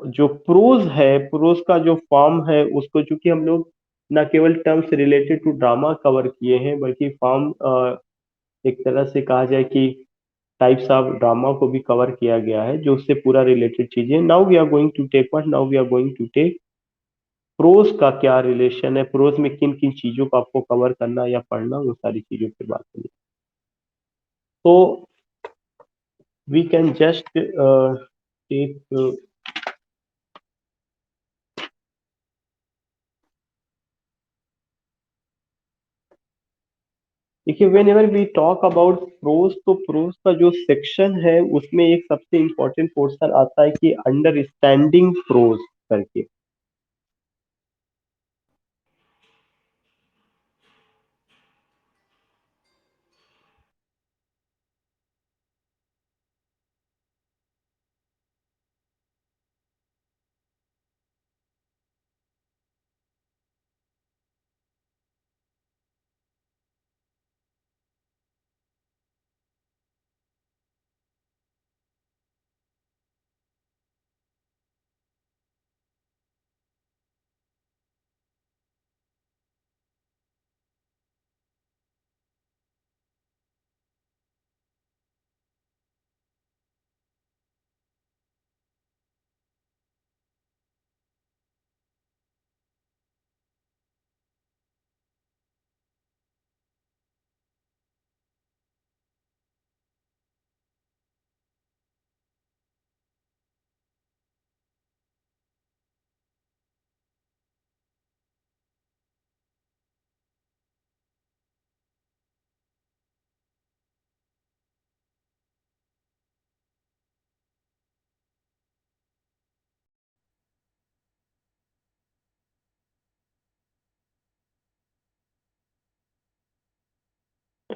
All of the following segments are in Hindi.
जो प्रोज है, प्रोज का जो फॉर्म है उसको चूंकि हम लोग न केवल terms related to drama cover किए हैं बल्कि फॉर्म एक तरह से कहा जाए कि टाइप्स ऑफ ड्रामा को भी कवर किया गया है जो उससे पूरा रिलेटेड चीजें। Now we are going to take what, now we are going to take prose का क्या रिलेशन है, प्रोज में किन किन चीजों को आपको कवर करना या पढ़ना, वो सारी चीजों पे बात करें। तो वी कैन जस्ट टेक, देखिए whenever we talk about prose, तो प्रोज का जो सेक्शन है उसमें एक सबसे इंपॉर्टेंट पोर्शन आता है कि अंडरस्टैंडिंग प्रोज करके।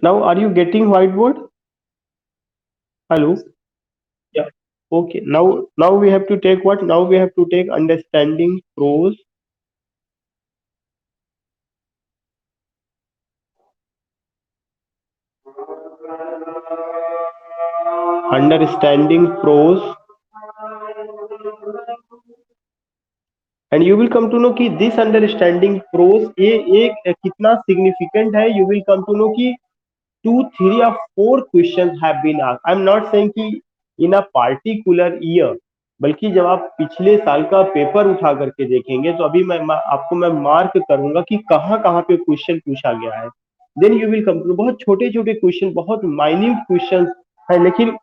Now are you getting white board? Hello? Yeah, okay, now we have to take what, now we have to take understanding prose, understanding prose, and you will come to know कि दिस अंडरस्टैंडिंग प्रोज ये एक कितना सिग्निफिकेंट है। You will come to know कि 2, 3 or 4 questions have been asked. I'm not saying कि in a particular year, बल्कि जब आप पिछले साल का पेपर उठा करके देखेंगे तो अभी आपको मैं मार्क करूंगा कि कहाँ कहाँ पे क्वेश्चन पूछा गया है। Then you will come to, बहुत छोटे छोटे क्वेश्चन, बहुत माइन्यूट क्वेश्चन है, लेकिन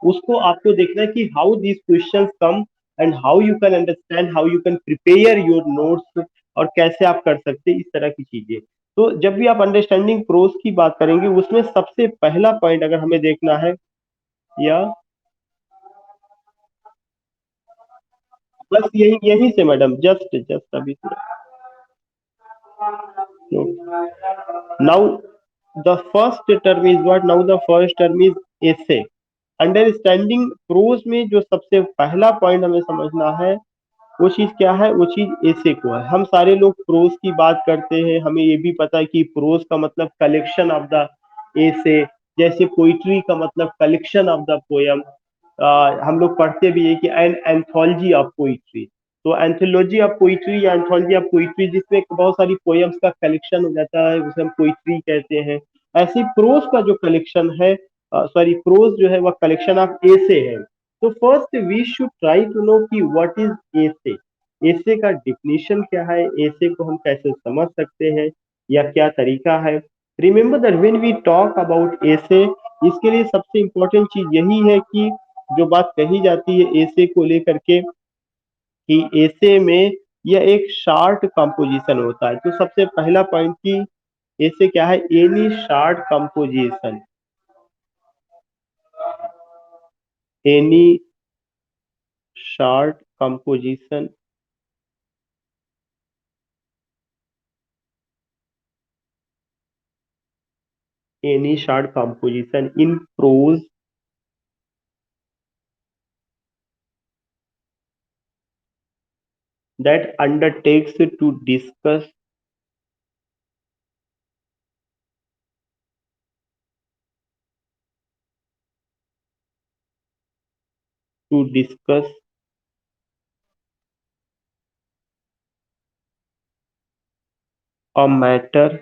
उसको आपको देखना है कि how this questions come and how you can understand, how you can prepare your notes, और कैसे आप कर सकते हैं इस तरह की चीजें। तो जब भी आप अंडरस्टैंडिंग प्रोज की बात करेंगे उसमें सबसे पहला पॉइंट अगर हमें देखना है, या बस यही यही से मैडम, जस्ट जस्ट अभी now the first term is what, now the first term is essay. Understanding prose में जो सबसे पहला पॉइंट हमें समझना है वो चीज क्या है, वो चीज ऐसे को है। हम सारे लोग प्रोज की बात करते हैं, हमें ये भी पता है कि प्रोज का मतलब कलेक्शन ऑफ द ऐसे, जैसे पोइट्री का मतलब कलेक्शन ऑफ द पोयम। हम लोग पढ़ते भी है कि एन एंथोलॉजी ऑफ पोइट्री, तो एंथोलॉजी ऑफ पोइट्री या एंथोलॉजी ऑफ पोइट्री जिसमें बहुत सारी पोयम्स का कलेक्शन हो जाता है उसे हम पोइट्री कहते हैं। ऐसे प्रोज का जो कलेक्शन है, सॉरी प्रोज जो है वह कलेक्शन ऑफ ऐसे है। तो first we should try to know कि व्हाट इज ऐसे, ऐसे का डिफिनीशन क्या है, ऐसे को हम कैसे समझ सकते हैं या क्या तरीका है। Remember that when we talk about essay, इसके लिए सबसे इंपॉर्टेंट चीज यही है कि जो बात कही जाती है ऐसे को लेकर के कि ऐसे में यह एक शार्ट कंपोजिशन होता है। तो सबसे पहला पॉइंट की ऐसे क्या है, any short composition, any short composition, any short composition in prose that undertakes to discuss, to discuss a matter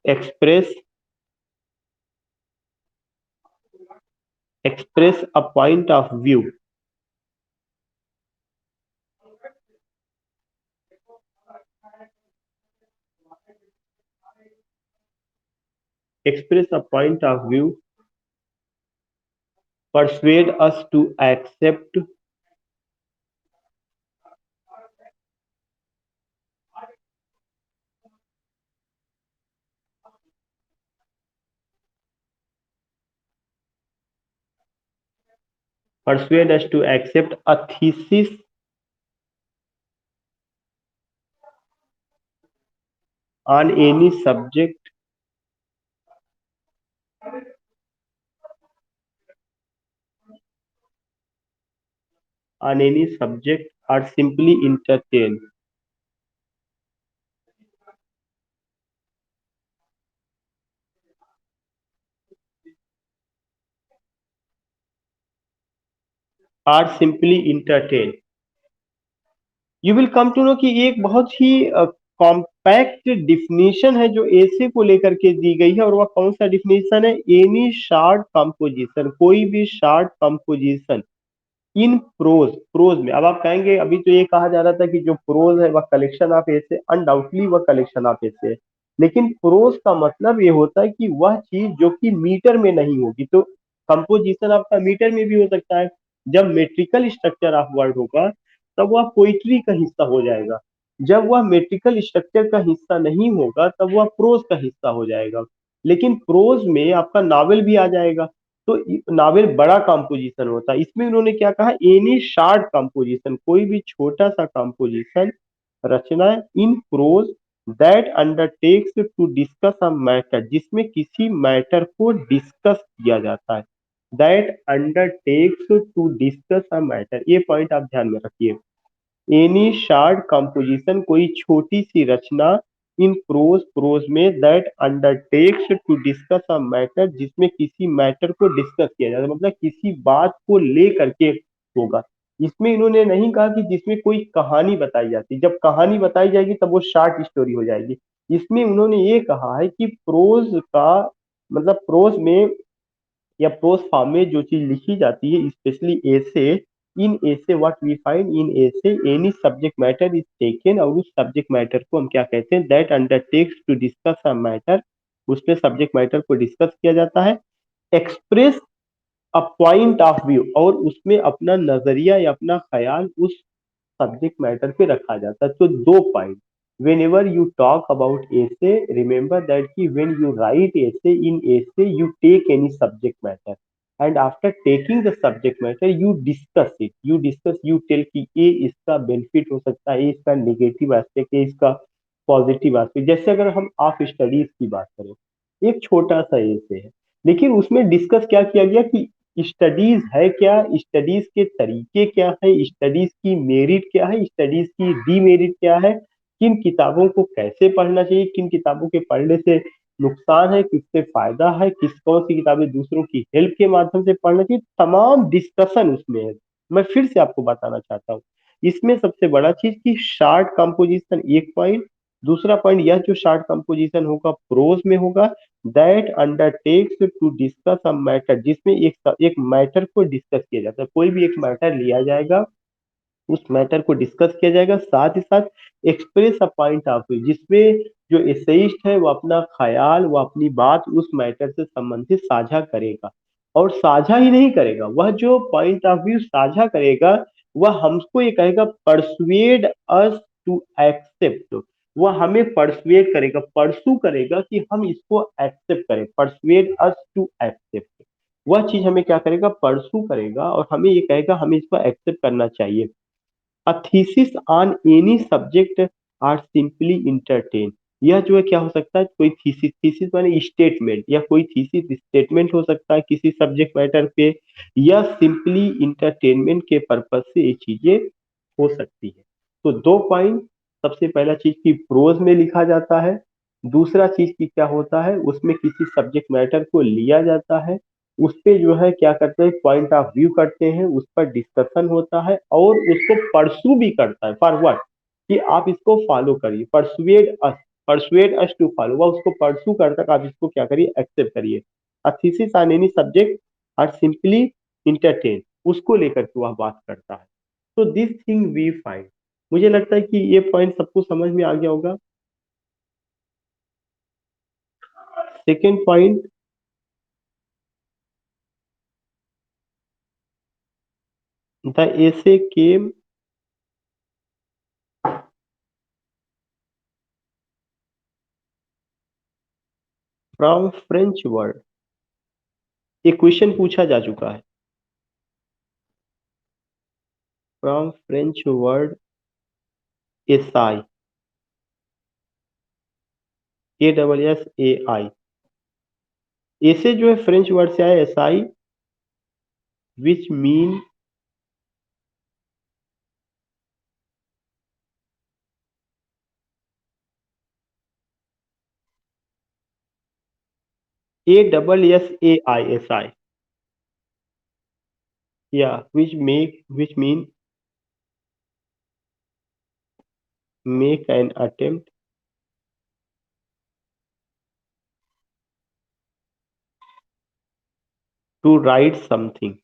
express a point of view. express a point of view, persuade us to accept a thesis on any subject or simply entertain। You will come to know कि ये एक बहुत ही कॉम्पैक्ट डिफिनीशन है जो ऐसे को लेकर के दी गई है, और वह कौन सा डिफिनीशन है? एनी शार्ट कंपोजिशन, कोई भी short composition in prose. Prose में अब आप कहेंगे अभी तो ये कहा जा रहा था कि जो प्रोज है वह कलेक्शन ऑफ ऐसे, अनडाउटली वह कलेक्शन ऑफ ऐसे है, लेकिन प्रोज का मतलब ये होता है कि वह चीज जो कि मीटर में नहीं होगी। तो कंपोजिशन आपका मीटर में भी हो सकता है। जब मेट्रिकल स्ट्रक्चर ऑफ वर्ड होगा तब वह पोइट्री का हिस्सा हो जाएगा। जब वह मेट्रिकल स्ट्रक्चर का हिस्सा नहीं होगा तब वह प्रोज का हिस्सा हो जाएगा। लेकिन प्रोज में आपका नावल भी आ जाएगा, तो नावल बड़ा कंपोजिशन होता है। इसमें उन्होंने क्या कहा? एनी शार्ट कंपोजिशन, कोई भी छोटा सा कंपोजिशन रचना in prose that undertakes to discuss a matter, जिसमें किसी मैटर को डिस्कस किया जाता है। That undertakes to discuss a matter, ये पॉइंट आप ध्यान में रखिए। एनी शार्ट कंपोजिशन, कोई छोटी सी रचना इन प्रोज, प्रोज में that undertakes to discuss a matter, जिसमें किसी मैटर को डिस्कस किया जाता है, मतलब किसी बात को ले करके होगा। इसमें इन्होंने नहीं कहा कि जिसमें कोई कहानी बताई जाती, जब कहानी बताई जाएगी तब वो शार्ट स्टोरी हो जाएगी। इसमें उन्होंने ये कहा है कि प्रोज का मतलब प्रोज में या प्रोज फॉर्म में जो चीज लिखी जाती है, स्पेशली ऐसे, इन ऐसे what we find in essay any subject matter is taken, और उस सब्जेक्ट मैटर को हम क्या कहते हैं? That undertakes to discuss a matter, उसमें सब्जेक्ट मैटर को डिस्कस किया जाता है। Express a point of view, और उसमें अपना नजरिया या अपना ख्याल उस सब्जेक्ट मैटर पे रखा जाता है। तो दो point, whenever you talk about essay, remember that कि when you write essay, in essay you take any subject matter, and after taking the subject matter you discuss it, you tell कि ये इसका बेनिफिट हो सकता है, ये इसका नेगेटिव एस्पेक्ट है, इसका पॉजिटिव एस्पेक्ट। जैसे अगर हम ऑफ स्टडीज की बात करें, एक छोटा सा ऐसे है, लेकिन उसमें डिस्कस क्या किया गया कि स्टडीज है क्या, स्टडीज के तरीके क्या है, स्टडीज की मेरिट क्या है, स्टडीज की डीमेरिट क्या है, किन किताबों को कैसे पढ़ना चाहिए, किन किताबों के पढ़ने से नुकसान है, किससे फायदा है, किस कौन सी किताबें दूसरों की हेल्प के माध्यम से पढ़ना चाहिए, तमाम डिस्कशन उसमें है। मैं फिर से आपको बताना चाहता हूँ, इसमें सबसे बड़ा चीज की शार्ट कंपोजिशन एक पॉइंट, दूसरा पॉइंट यह जो शार्ट कंपोजिशन होगा प्रोज में होगा, that undertakes to discuss a matter, जिसमें एक मैटर को डिस्कस किया जाता है। कोई भी एक मैटर लिया जाएगा, उस मैटर को डिस्कस किया जाएगा, साथ ही साथ express a point of view, जिसमें जो एसेइस्ट है वो अपना ख्याल, वो अपनी बात उस मैटर से संबंधित साझा करेगा। और साझा ही नहीं करेगा, वह जो पॉइंट ऑफ व्यू साझा करेगा वह हमको ये कहेगा परसुएड अस टू एक्सेप्ट, वह हमें परसुएड करेगा, परसू करेगा कि हम इसको एक्सेप्ट करें, परसुएड अस टू एक्सेप्ट। वह चीज हमें क्या करेगा? परसू करेगा और हमें ये कहेगा हमें इसको एक्सेप्ट करना चाहिए। A thesis on any subject or simply entertain, यह जो है क्या हो सकता है? कोई थीसिस, थीसिस माने स्टेटमेंट, या कोई थीसिस स्टेटमेंट हो सकता है किसी सब्जेक्ट मैटर पे, या सिंपली इंटरटेनमेंट के पर्पज से ये चीजें हो सकती है। तो दो पॉइंट, सबसे पहला चीज की प्रोज में लिखा जाता है, दूसरा चीज की क्या होता है उसमें किसी सब्जेक्ट मैटर को लिया जाता है, उस पे जो है क्या करते हैं, पॉइंट ऑफ व्यू करते हैं, उस पर डिस्कशन होता है और उसको परसू भी करता है फॉरवर्ड कि आप इसको फॉलो करिए, परसुएड अस टू फॉलो, वह उसको परसू करता है कि आप इसको क्या करिए, एक्सेप्ट करिए। A thesis on any subject or simply entertain, उसको लेकर के वह बात करता है। तो दिस थिंग वी फाइंड, मुझे लगता है कि ये पॉइंट सबको समझ में आ गया होगा। Second point, the essay came from French word, एक क्वेश्चन पूछा जा चुका है, from French word essai, ASSAI, ऐसे जो है फ्रेंच वर्ड से आया essai, which mean ASSAI, essai, या which mean make an attempt to write something.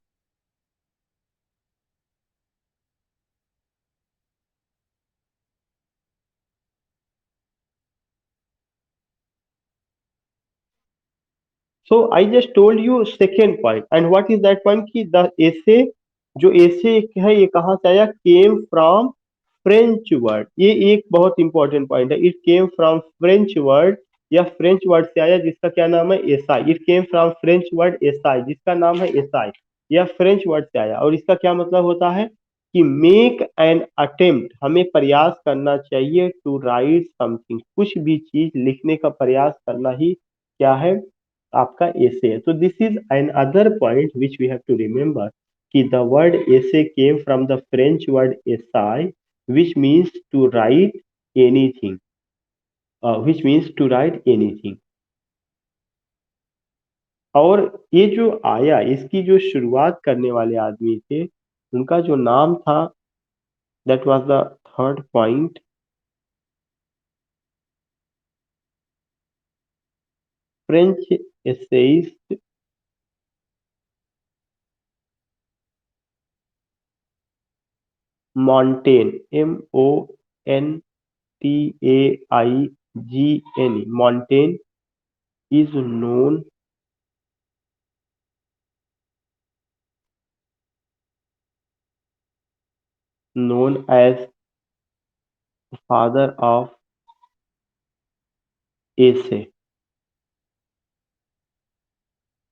So I just told you second point, and what is that point कि the essay, जो essay है ये कहाँ से आया, came from French word, ये एक बहुत इंपॉर्टेंट पॉइंट है, it came from French word, या फ्रेंच वर्ड से आया जिसका क्या नाम है, acai, it came from French word acai, जिसका नाम है एसाई, यह फ्रेंच वर्ड से आया और इसका क्या मतलब होता है कि मेक एन अटेम्प्ट, हमें प्रयास करना चाहिए, टू राइट समथिंग, कुछ भी चीज लिखने का प्रयास करना ही क्या है, आपका एसे है। तो this is an other point which we have to remember कि the word essay came from the French word essai which means to write anything, which means to write anything. और ये जो आया, इसकी जो शुरुआत करने वाले आदमी थे, उनका जो नाम था, that was the third point, French essayist मॉन्टेन, MONTAIGN, मॉन्टेन is known as father of essay।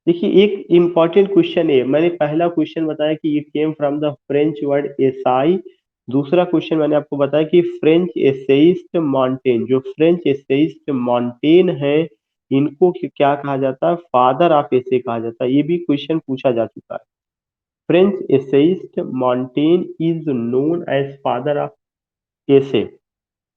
देखिए एक इंपॉर्टेंट क्वेश्चन है, मैंने पहला क्वेश्चन बताया कि it came from the French word acai, दूसरा क्वेश्चन मैंने आपको बताया कि फ्रेंच एसेइस्ट मॉन्टेन, जो फ्रेंच एसेइस्ट मॉन्टेन है, इनको क्या कहा जाता है, फादर ऑफ एसे कहा जाता है, ये भी क्वेश्चन पूछा जा चुका है। French essayist Montaigne is known as father of essay.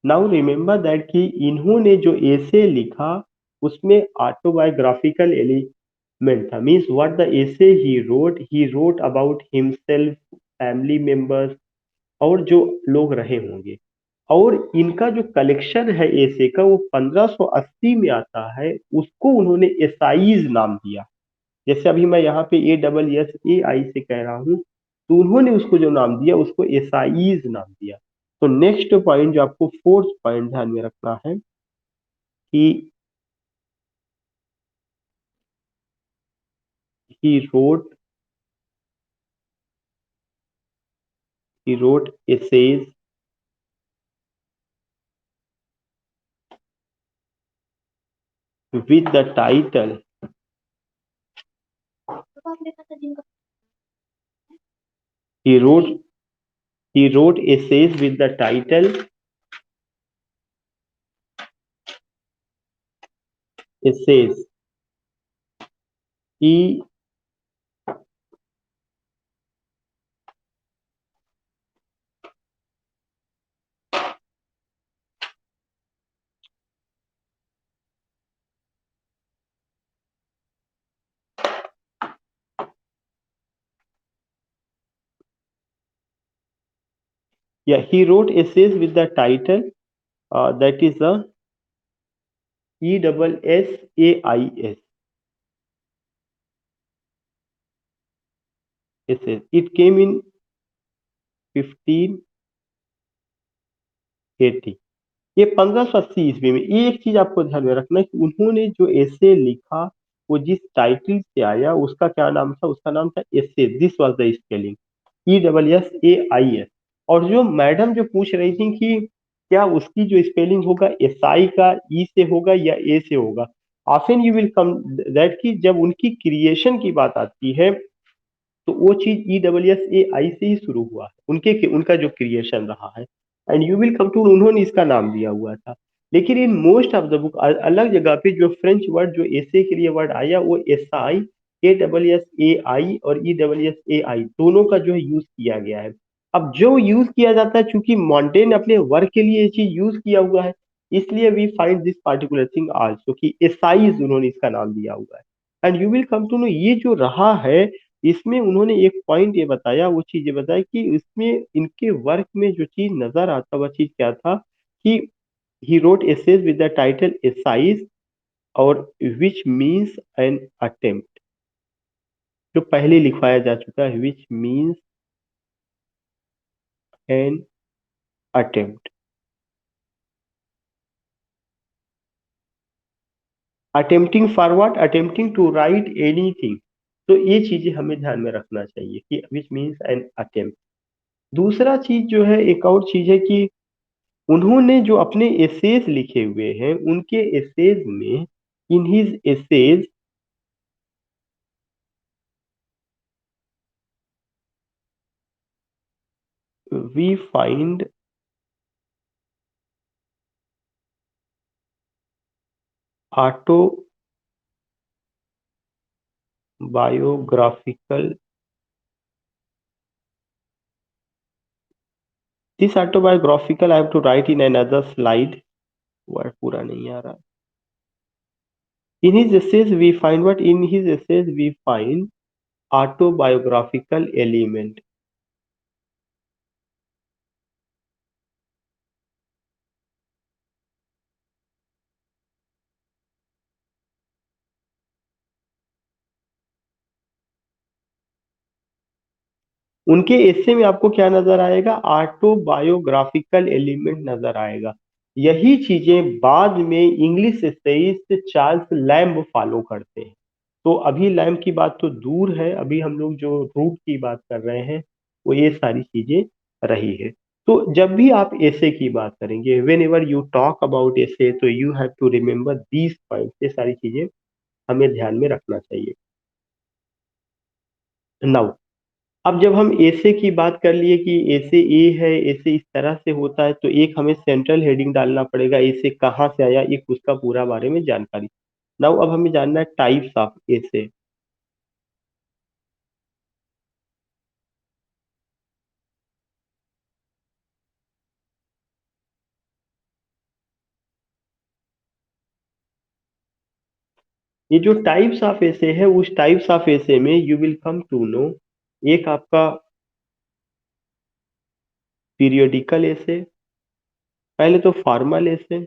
Now remember that कि इन्होंने जो एसे लिखा उसमें ऑटोबायोग्राफिकल एलिमेंट था, means what the essay he wrote about himself, family members और जो लोग रहे होंगे। और इनका जो कलेक्शन है एसे का वो 1580 में आता है, उसको उन्होंने एसाइज नाम दिया। जैसे अभी मैं यहाँ पे ASSAI से कह रहा हूँ, तो उन्होंने उसको जो नाम दिया उसको एसाइज नाम दिया। तो नेक्स्ट पॉइंट जो आपको फोर्थ पॉइंट ध्यान में रखना है कि he road he wrote essays with the title, he wrote he wrote essays with the title essays, he Yeah, he wrote essays with the title that is the ESSAIS essays. It came in 1580। ये 1580 ईस्वी में। ये एक चीज आपको ध्यान में रखना है कि उन्होंने जो एसे लिखा वो जिस टाइटल से आया उसका क्या नाम था, उसका नाम था essay. This was the spelling, ESSAIS। और जो मैडम जो पूछ रही थी कि क्या उसकी जो स्पेलिंग होगा एसआई का ई से होगा या ए से होगा, often you will come that कि जब उनकी क्रिएशन की बात आती है तो वो चीज ESSAI से ही शुरू हुआ है, उनका जो क्रिएशन रहा है। And you will come to, उन्होंने इसका नाम दिया हुआ था। लेकिन in most of the book अलग जगह पे जो फ्रेंच वर्ड जो एसे के लिए वर्ड आया वो SI, ASSAI और ESSAI दोनों का जो है यूज किया गया है। अब जो यूज किया जाता है, चूंकि मॉन्टेन अपने वर्क के लिए ये चीज यूज किया हुआ है, इसलिए we find this particular thing also कि एसआई उन्होंने इसका नाम दिया हुआ है। And you will come to know ये जो रहा है, इसमें उन्होंने एक पॉइंट ये बताया, वो चीज ये बताया कि इसमें इनके वर्क में जो चीज नजर आता वह चीज क्या था कि he wrote essays with the title essais और विच मीन्स एन अटेम्प्ट, जो पहले लिखवाया जा चुका है, which means an attempt. Attempting for what, attempting to write anything. तो ये चीजें हमें ध्यान में रखना चाहिए कि विच मीन्स एन अटेम्प्ट। दूसरा चीज जो है, एक और चीज है कि उन्होंने जो अपने एसेज लिखे हुए हैं उनके एसेज में, in his essays we find autobiographical, this autobiographical I have to write in another slide, word पूरा नहीं आ रहा। In his essays we find what, in his essays we find autobiographical element. उनके एस्से में आपको क्या नजर आएगा, ऑटोबायोग्राफिकल एलिमेंट नजर आएगा। यही चीजें बाद में English essayist Charles lamb follow करते हैं। तो अभी लैम्ब की बात तो दूर है, अभी हम लोग जो रूट की बात कर रहे हैं वो ये सारी चीजें रही है। तो जब भी आप एसे की बात करेंगे, whenever you talk about essay, तो you have to remember these points, ये सारी चीजें हमें ध्यान में रखना चाहिए। नाउ, अब जब हम ऐसे की बात कर लिए कि ऐसे ए है, ऐसे इस तरह से होता है, तो एक हमें सेंट्रल हेडिंग डालना पड़ेगा, ऐसे कहाँ से आया, एक उसका पूरा बारे में जानकारी। नाउ अब हमें जानना है टाइप्स ऑफ ऐसे। ये जो टाइप्स ऑफ ऐसे है, उस टाइप्स ऑफ ऐसे में you will come to know, एक आपका पीरियोडिकल ऐसे, पहले तो फॉर्मल ऐसे।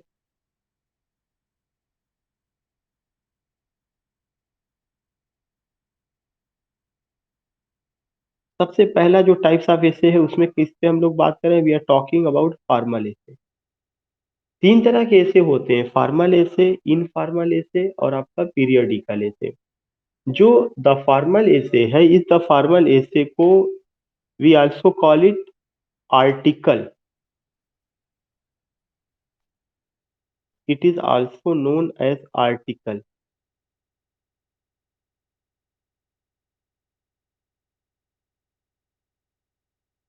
सबसे पहला जो टाइप्स ऑफ ऐसे है उसमें किस पे हम लोग बात करें, we are talking about formal essay. तीन तरह के ऐसे होते हैं, फॉर्मल ऐसे, इनफॉर्मल ऐसे और आपका पीरियोडिकल ऐसे। जो द फॉर्मल ऐसे है, इस द फॉर्मल ऐसे को we also call it article, it is also known as article.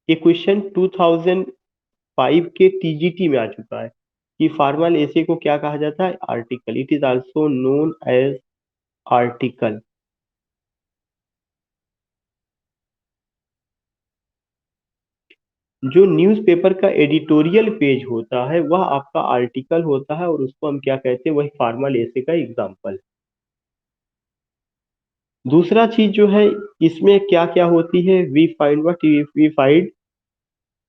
ये क्वेश्चन 2005 के टीजीटी में आ चुका है कि फॉर्मल ऐसे को क्या कहा जाता है, article, it is also known as article. जो न्यूज़पेपर का एडिटोरियल पेज होता है वह आपका आर्टिकल होता है और उसको हम क्या कहते हैं, वही फॉर्मल ऐसे का एग्जाम्पल। दूसरा चीज जो है, इसमें क्या क्या होती है, we find what, we find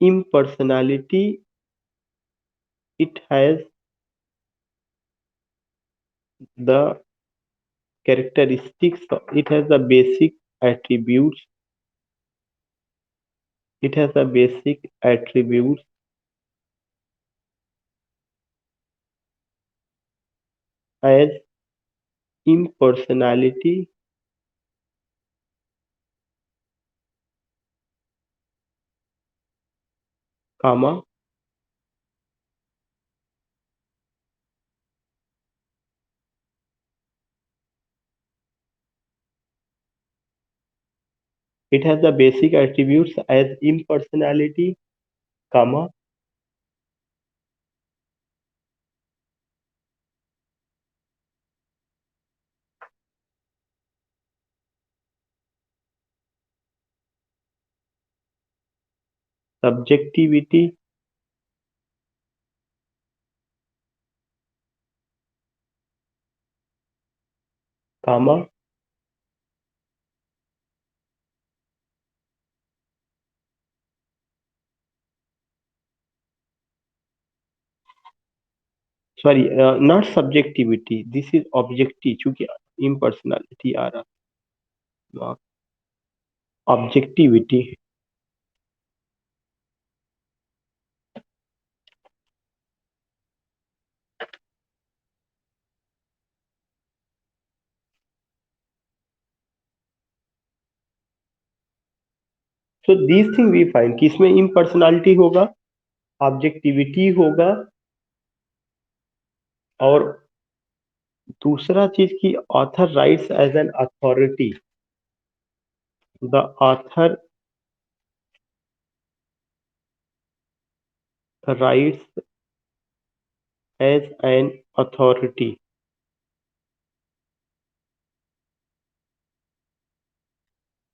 impersonality, it has the characteristics, it has the basic attributes, it has the basic attributes as impersonality, comma, it has the basic attributes as impersonality, comma, subjectivity, comma, sorry, not subjectivity, this is objective क्योंकि impersonality आ रहा, objectivity. So these thing we find कि इसमें impersonality होगा, ऑब्जेक्टिविटी होगा, और दूसरा चीज की author writes as an authority, the author writes as an authority,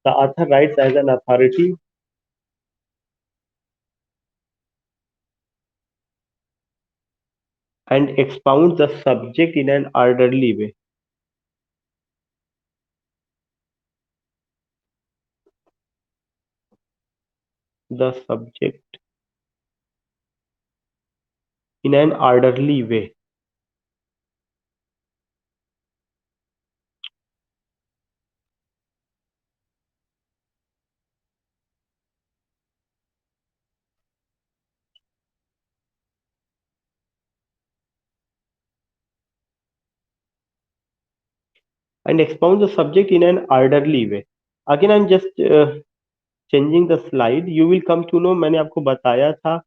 the author writes as an authority and expound the subject in an orderly way, the subject in an orderly way. And expound the subject in an orderly way. Again, I'm just changing the slide, you will come to know. मैंने आपको बताया था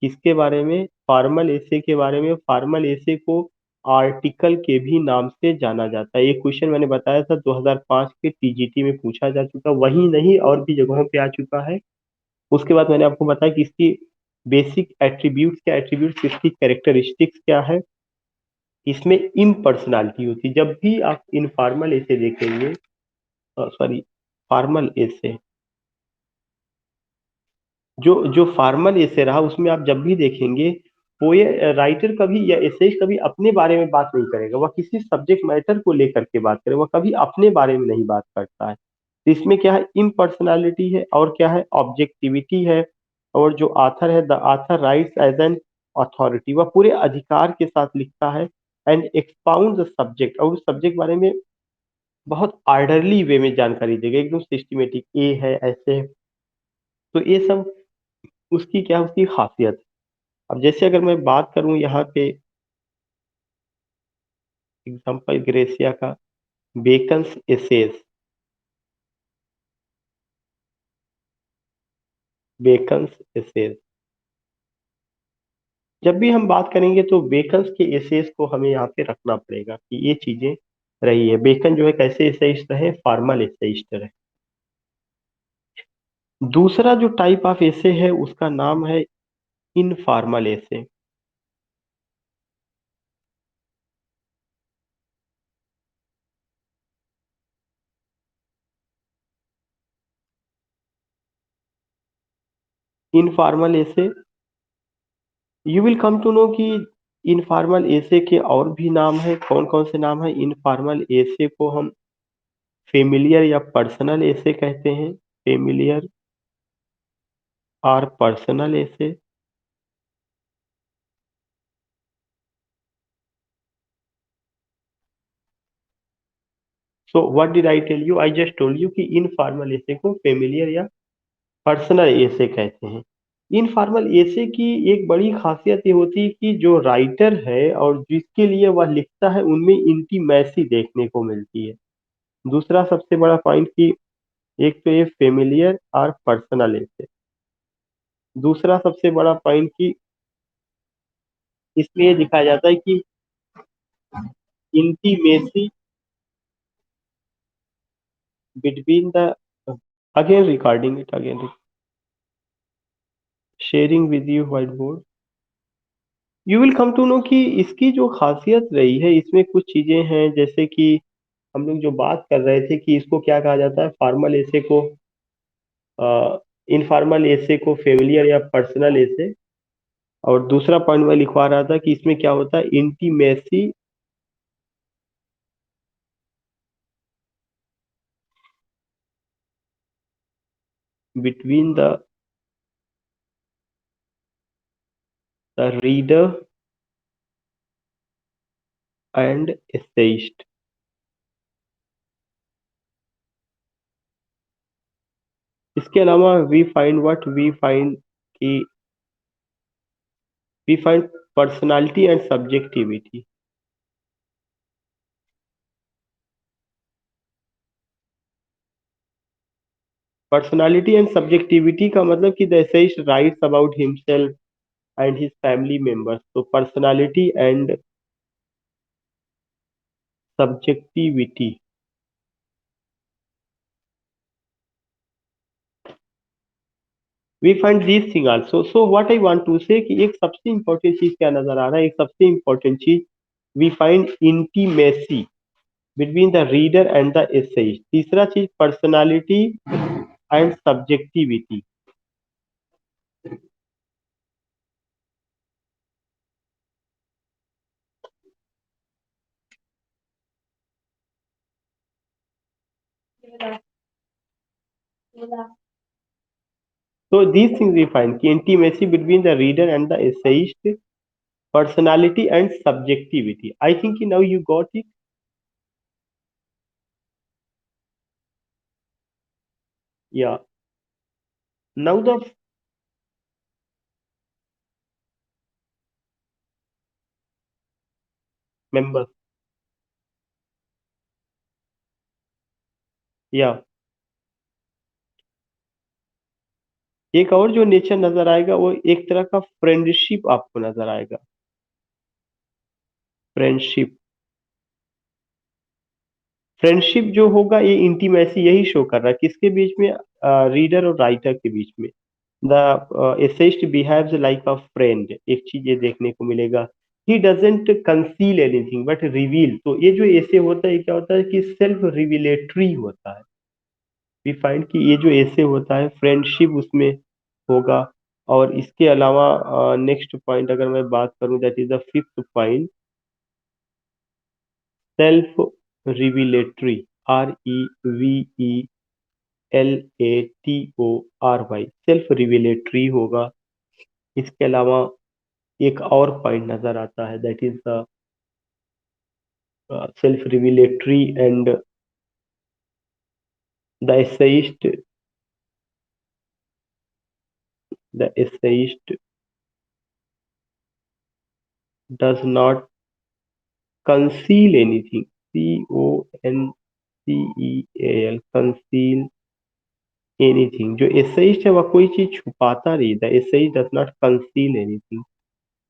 किसके बारे में, फॉर्मल एसे के बारे में. फॉर्मल एसे को आर्टिकल के भी नाम से जाना जाता है. ये क्वेश्चन मैंने बताया था 2005 के टीजीटी में पूछा जा चुका, वही नहीं और भी जगहों पे आ चुका है. उसके बाद मैंने आपको बताया कि इसकी बेसिक एट्रीब्यूट्स क्या, एट्रीब्यूट्स इसकी कैरेक्टरिस्टिक्स क्या है. इसमें इम्पर्सनालिटी होती है. जब भी आप इनफॉर्मल एसे देखेंगे, सॉरी, फॉर्मल एसे, जो जो फॉर्मल एसे रहा उसमें आप जब भी देखेंगे, पोए राइटर कभी या एसेइस्ट कभी अपने बारे में बात नहीं करेगा, वह किसी सब्जेक्ट मैटर को लेकर के बात करेगा, वह कभी अपने बारे में नहीं बात करता है. तो इसमें क्या है, इम्पर्सनालिटी है और क्या है, ऑब्जेक्टिविटी है. और जो आथर है, the author writes as an authority, वह पूरे अधिकार के साथ लिखता है. एंड एक्सपाउंड द सब्जेक्ट, और उस सब्जेक्ट बारे में बहुत ऑर्डरली वे में जानकारी देगा, एकदम सिस्टमेटिक, ए है ऐसे है. तो ये सब उसकी क्या, उसकी खासियत. अब जैसे अगर मैं बात करूं यहाँ पे एग्जांपल ग्रेसिया का, बेकन्स एसेस, बेकन्स एसेस, जब भी हम बात करेंगे तो बेकन्स के एसेस को हमें यहाँ पे रखना पड़ेगा कि ये चीजें रही है. बेकन जो है कैसे एसेइस्ट रहे, फॉर्मल एसेइस्ट रहे. दूसरा जो टाइप ऑफ एसे है उसका नाम है informal essay. Informal essay, you will come to know कि इनफॉर्मल एसे के और भी नाम है. कौन कौन से नाम है इनफॉर्मल एसे को? हम फेमिलियर या पर्सनल एसे कहते हैं, familiar are personal essay. So what did I tell you? I just told you कि इनफॉर्मल एसे को फेमिलियर या पर्सनल एसे कहते हैं। इनफॉर्मल एसे की एक बड़ी खासियत ये होती है कि जो राइटर है और जिसके लिए वह लिखता है उनमें इंटीमेसी देखने को मिलती है। दूसरा सबसे बड़ा पॉइंट कि एक तो ये फेमिलियर और पर्सनल एसे। दूसरा सबसे बड़ा पॉइंट कि इसमें ये दिखाया जाता है कि intimacy between the again recording it again sharing with you white board. You will come to know कि इसकी जो खासियत रही है इसमें कुछ चीजें हैं जैसे कि हम लोग जो बात कर रहे थे कि इसको क्या कहा जाता है, फॉर्मल एसे को इनफॉर्मल एसे को फेमिलियर या पर्सनल एसे। और दूसरा पॉइंट मैं लिखवा रहा था कि इसमें क्या होता है, intimacy between the reader and essayist. इसके अलावा we find personality and subjectivity. Personality and subjectivity का मतलब कि the essayist writes about himself and his family members. तो personality and subjectivity, we find this thing also. So what I want to say कि एक सबसे इंपॉर्टेंट चीज क्या नजर आ रहा है, एक सबसे इंपॉर्टेंट चीज we find intimacy between the reader and the essayist. तीसरा चीज personality and subjectivity. So these things we find कि intimacy between the reader and the essayist, personality and subjectivity. I think now you got it. Yeah. Now the members. Yeah. एक और जो नेचर नजर आएगा वो एक तरह का फ्रेंडशिप आपको नजर आएगा। फ्रेंडशिप, फ्रेंडशिप जो होगा ये इंटीमेसी यही शो कर रहा है किसके बीच में, रीडर और राइटर के बीच में। The essayist behaves like a friend, एक चीज ये देखने को मिलेगा। He doesn't conceal anything but reveal. तो ये जो ऐसे होता है क्या होता है कि सेल्फ रिविलेटरी होता है। वी फाइंड कि ये जो ऐसे होता है फ्रेंडशिप उसमें होगा। और इसके अलावा नेक्स्ट पॉइंट अगर मैं बात करूं that is the fifth point, self revelatory, REVELATORY, self revelatory होगा। इसके अलावा एक और पॉइंट नजर आता है that is the self revelatory and the essayist, the essayist does not conceal anything, CONCEAL, conceal anything. जो एसेइस्ट है वह कोई चीज छुपाता नहीं, the essayist does not conceal anything.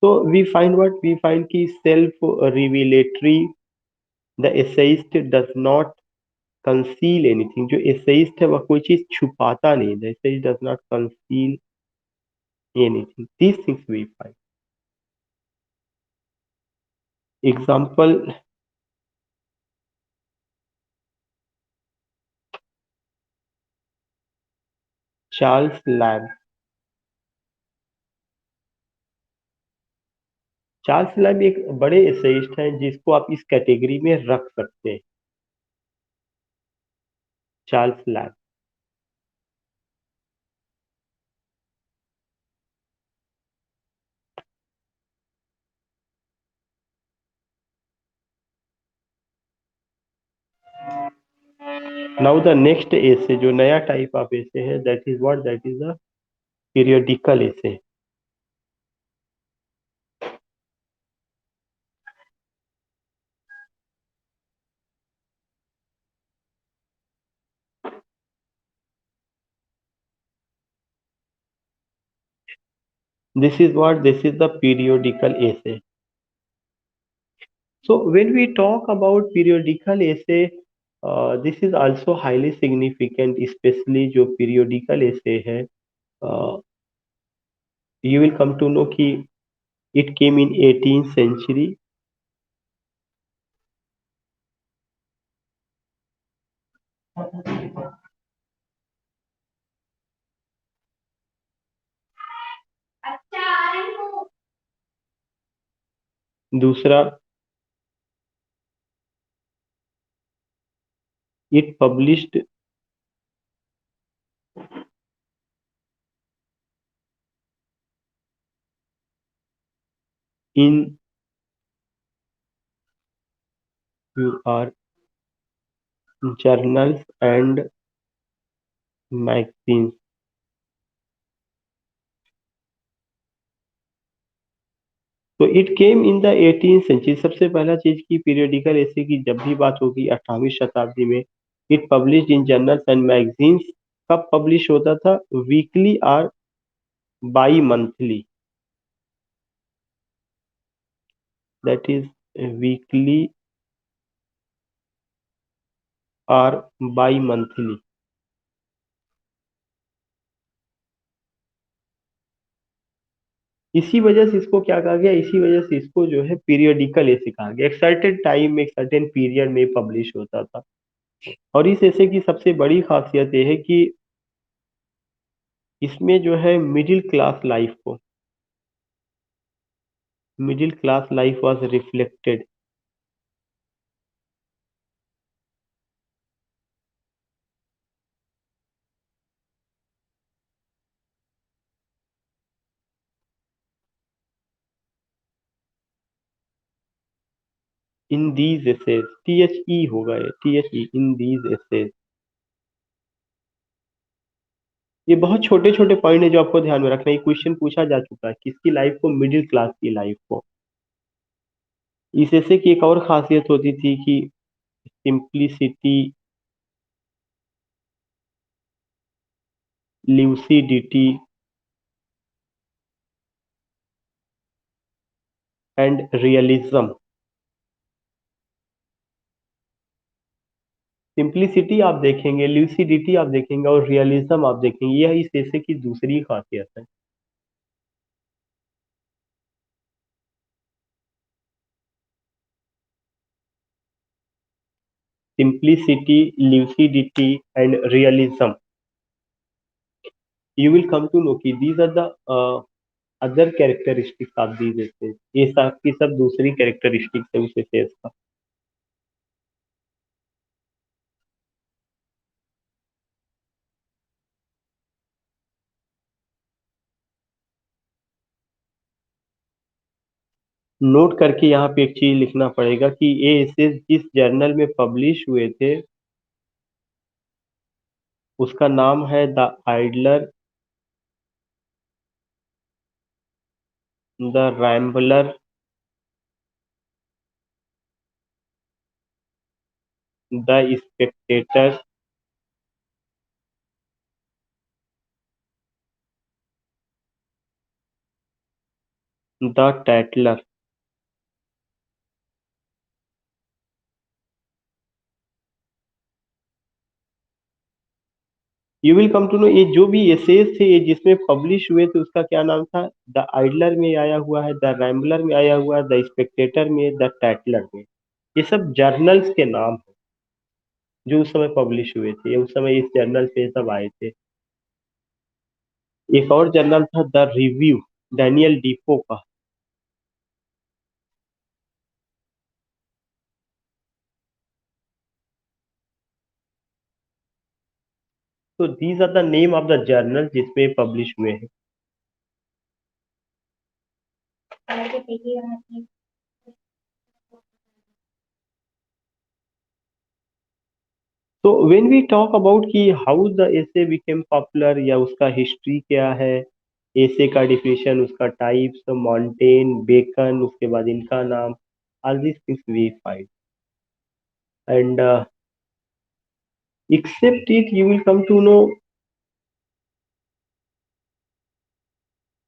तो we find what, we find की self revelatory, the essayist does not conceal anything. जो एसेइस्ट है वह कोई चीज छुपाता नहीं, the essayist does not conceal anything. These things we find. Example, Charles Lamb. Charles Lamb एक बड़े एसेइस्ट हैं जिसको आप इस कैटेगरी में रख सकते हैं। Charles Lamb. Now the next essay, जो नया टाइप ऑफ एसे है, that is the periodical essay. This is the periodical essay. So when we talk about periodical essay, this is also highly significant, especially जो periodical essay है, uh, you will come to know कि it came in 18th century. दूसरा, it published in your journals and magazines. तो it came in the 18th century. सबसे पहला चीज की पीरियोडिकल ऐसे की जब भी बात होगी 18वीं शताब्दी में, it publish in journals and magazines. कब पब्लिश होता था? वीकली और by monthly. That is weekly और बाई मंथली. इसी वजह से इसको क्या कहा गया, इसी वजह से इसको जो है पीरियोडिकल ऐसे कहा गया. एक सर्टेन टाइम में, एक सर्टेन पीरियड में पब्लिश होता था. और इस ऐसे की सबसे बड़ी खासियत यह है कि इसमें जो है middle class life was reflected in these essays. T H E होगा, ये T H E, in these essays. ये बहुत छोटे छोटे पॉइंट है जो आपको ध्यान में रखना है. क्वेश्चन पूछा जा चुका है किसकी लाइफ को, मिडिल क्लास की लाइफ को. इस ऐसे की एक और खासियत होती थी कि simplicity, lucidity and realism. Simplicity आप देखेंगे, ल्यूसिडिटी आप देखेंगे और रियलिज्म आप देखेंगे. यह इस ऐसे की दूसरी खासियत है. Simplicity, lucidity and realism. You will come to know कि these are the other characteristics of these essays. ये सब की सब दूसरी कैरेक्टरिस्टिक्स है उस एसेज का. नोट करके यहाँ पे एक चीज लिखना पड़ेगा कि ये एसेज जिस जर्नल में पब्लिश हुए थे उसका नाम है the idler, the rambler, the spectator, the tatler. You will come to know ये जो भी एसेज थे ये जिसमें पब्लिश हुए थे उसका क्या नाम था. द आइडलर में आया हुआ है, द रैम्बलर में आया हुआ है, द स्पेक्टेटर में, द टैटलर में. ये सब जर्नल्स के नाम हैं जो उस समय पब्लिश हुए थे, ये उस समय इस जर्नल पे सब आए थे. एक और जर्नल था द रिव्यू, डैनियल डीफो का. तो these are the name of the journal जिसमें पब्लिश हुए हैं. तो व्हेन वी टॉक अबाउट कि how the essay became popular या उसका हिस्ट्री क्या है, एसे का डिफिनेशन, उसका टाइप्स, मॉन्टेन, बेकन, उसके बाद इनका नाम, all this things we find and accept it you will come to know.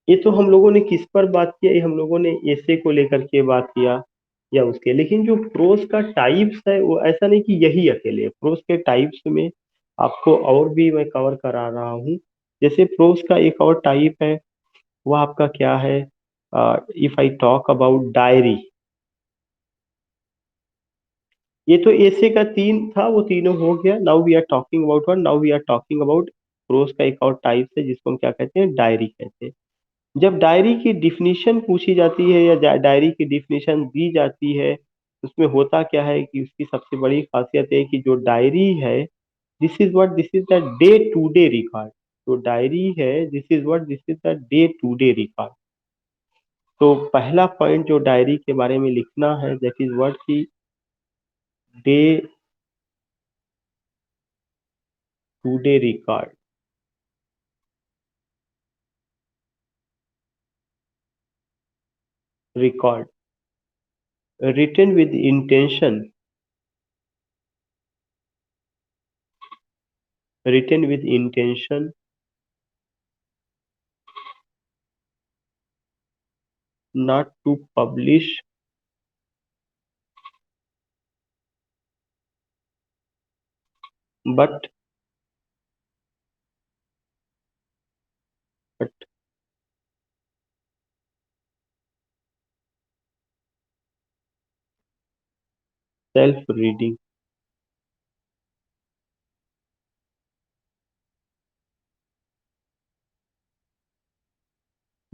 ये तो हम लोगों ने किस पर बात किया, ये हम लोगों ने एसे को लेकर के बात किया या उसके, लेकिन जो प्रोज का टाइप्स है वो ऐसा नहीं कि यही अकेले, प्रोज के टाइप्स में आपको और भी मैं कवर करा रहा हूँ। जैसे प्रोज का एक और टाइप है, वो आपका क्या है, if I talk about diary. ये तो एसे का तीन था, वो तीनों हो गया। Now we are talking about one, now we are talking about prose का एक और टाइप है जिसको हम क्या कहते हैं, डायरी कहते हैं। जब डायरी की डिफिनीशन पूछी जाती है या डायरी की डिफिनीशन दी जाती है, उसमें होता क्या है कि उसकी सबसे बड़ी खासियत है कि जो डायरी है, this is the day to day record. जो डायरी है, this is the day to day record. तो पहला पॉइंट जो डायरी के बारे में लिखना है, दैट इज व्हाट की day to day record. Record written with intention, written with intention not to publish but but self reading।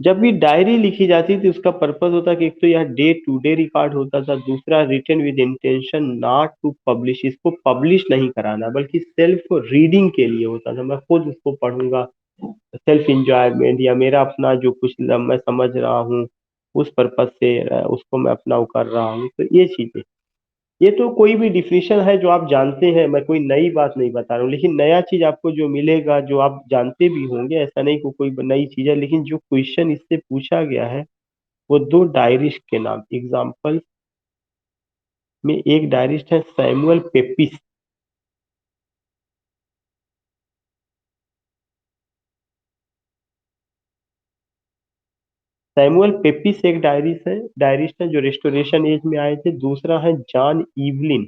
जब भी डायरी लिखी जाती थी उसका पर्पस होता कि एक तो यह डे टू डे रिकॉर्ड होता था, दूसरा written with intention not to publish, इसको पब्लिश नहीं कराना बल्कि सेल्फ रीडिंग के लिए होता था, मैं खुद उसको पढ़ूंगा, सेल्फ इंजॉयमेंट या मेरा अपना जो कुछ मैं समझ रहा हूँ उस पर्पस से उसको मैं अपना वो कर रहा हूँ। तो ये चीजें, ये तो कोई भी डिफिनेशन है जो आप जानते हैं, मैं कोई नई बात नहीं बता रहा हूँ, लेकिन नया चीज आपको जो मिलेगा जो आप जानते भी होंगे, ऐसा नहीं कि कोई नई चीज है, लेकिन जो क्वेश्चन इससे पूछा गया है वो दो डायरिस्ट के नाम एग्जाम्पल में, एक डायरिस्ट है सैमुअल पेपिस। सैमुअल पेपिस एक डायरिस्ट है जो रेस्टोरेशन एज में आए थे। दूसरा है जॉन ईवलिन।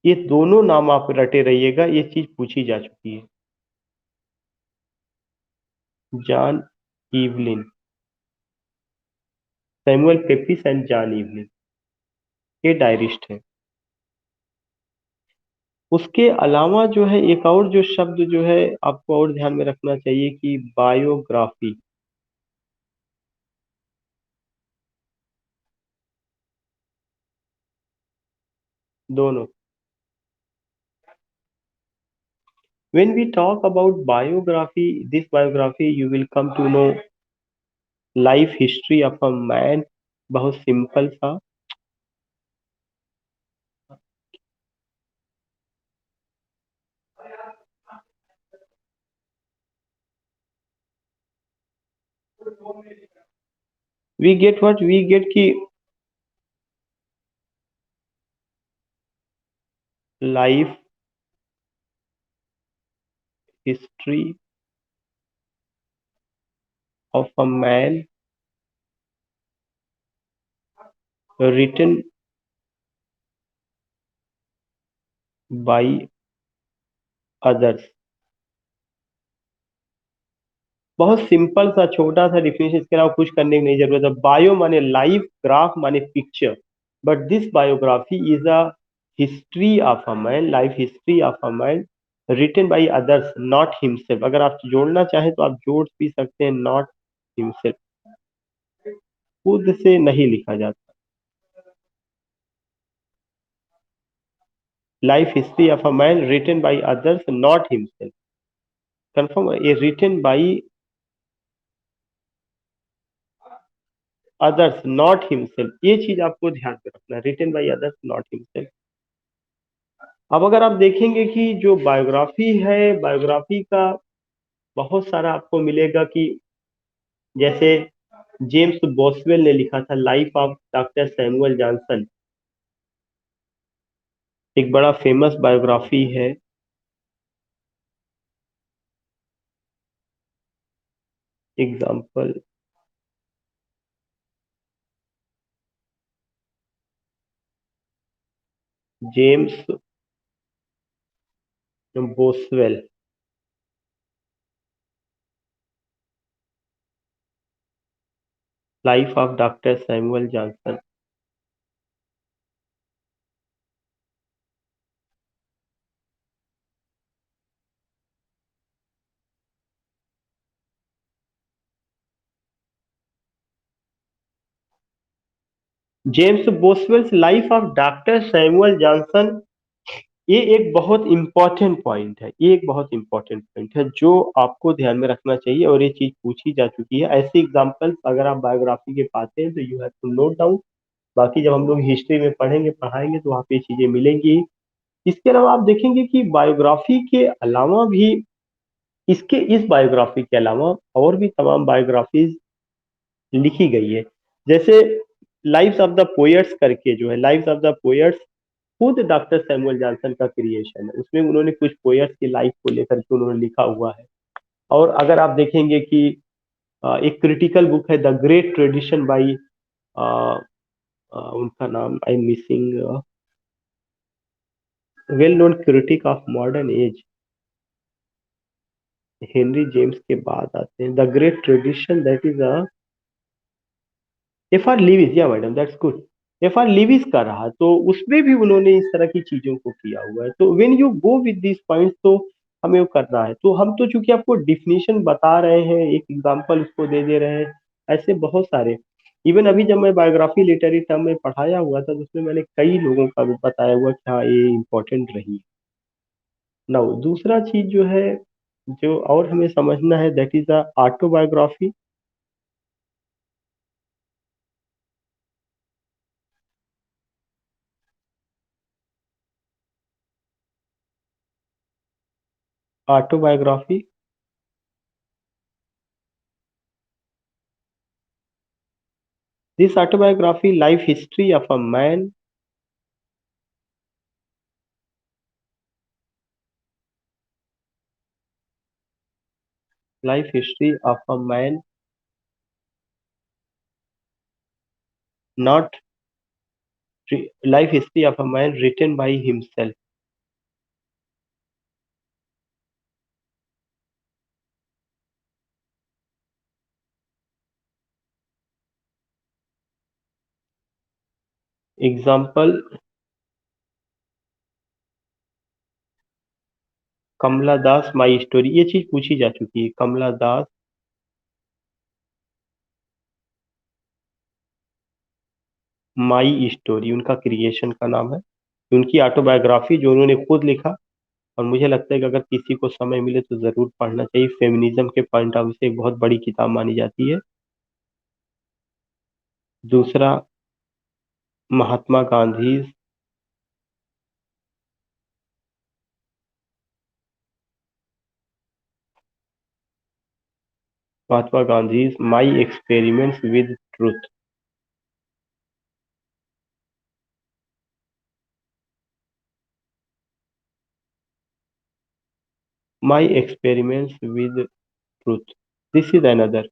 ये दोनों नाम आप रटे रहिएगा, ये चीज पूछी जा चुकी है। John Evelyn, Samuel Pepys and John Evelyn, ये डायरिस्ट है। उसके अलावा जो है एक और जो शब्द जो है आपको और ध्यान में रखना चाहिए कि बायोग्राफी। दोनों। when we talk about biography, this biography you will come to know life history of a man. बहुत सिंपल सा। We get what we get की life history of a man written by others. बहुत सिंपल सा छोटा सा डिफिनेशन, इसके अलावा कुछ करने की नहीं जरूरत है। बायो माने लाइफ, ग्राफ माने picture, but this biography is a history of a man, life history of a man written by others not himself. अगर आप जोड़ना चाहें तो आप जोड़ भी सकते हैं, नॉट हिमसेल्फ, खुद से नहीं लिखा जाता। Life history of a man written by others not himself. Confirm, ये written by others not himself, ये चीज आपको ध्यान में रखना, written by others not himself. अब अगर आप देखेंगे कि जो बायोग्राफी है, बायोग्राफी का बहुत सारा आपको मिलेगा कि जैसे जेम्स बॉसवेल ने लिखा था life of doctor Samuel Johnson, एक बड़ा फेमस बायोग्राफी है। Example, James Boswell, life of doctor Samuel Johnson. James Boswell's life of doctor Samuel Johnson, ये एक बहुत इंपॉर्टेंट पॉइंट है, ये एक बहुत इंपॉर्टेंट पॉइंट है जो आपको ध्यान में रखना चाहिए, और ये चीज पूछी जा चुकी है। ऐसे एग्जाम्पल्स अगर आप बायोग्राफी के पाते हैं तो you have to note down. बाकी जब हम लोग हिस्ट्री में पढ़ेंगे पढ़ाएंगे तो वहाँ पे ये चीजें मिलेंगी। इसके अलावा आप देखेंगे कि बायोग्राफी के अलावा भी, इसके इस बायोग्राफी के अलावा और भी तमाम बायोग्राफीज लिखी गई है। जैसे लाइव्स ऑफ द पोएट्स करके जो है, लाइव्स ऑफ द पोएट्स खुद डॉक्टर सैमुअल जॉनसन का क्रिएशन है। उसमें उन्होंने कुछ पोएट्स की लाइफ को लेकर के उन्होंने लिखा हुआ है। और अगर आप देखेंगे कि एक क्रिटिकल बुक है द ग्रेट ट्रेडिशन बाई, उनका नाम I am missing, well known critic of modern age, Henry James के बाद आते हैं the great tradition, that is F R Leavis, या madam that's good, F R Leavis का रहा, तो उसमें भी उन्होंने इस तरह की चीजों को किया हुआ है। तो when you go with this points, तो हमें वो करना है। तो हम तो चूंकि आपको डिफिनेशन बता रहे हैं, एक एग्जांपल उसको दे दे रहे हैं, ऐसे बहुत सारे। इवन अभी जब मैं बायोग्राफी लिटरेरी टर्म में पढ़ाया हुआ था तो उसमें मैंने कई लोगों का भी बताया हुआ कि हाँ ये इंपॉर्टेंट रही। ना दूसरा चीज जो है, जो और हमें समझना है, that is the autobiography. Autobiography, this autobiography life history of a man, life history of a man, not life history of a man written by himself. Example, Kamala Das my story, ये चीज पूछी जा चुकी है। कमला दास माई स्टोरी उनका क्रिएशन का नाम है, उनकी ऑटोबायोग्राफी जो उन्होंने खुद लिखा। और मुझे लगता है कि अगर किसी को समय मिले तो जरूर पढ़ना चाहिए, फेमिनिज्म के पॉइंट ऑफ व्यू से एक बहुत बड़ी किताब मानी जाती है। दूसरा, Mahatma Gandhi, Mahatma Gandhi my experiments with truth, my experiments with truth, this is another.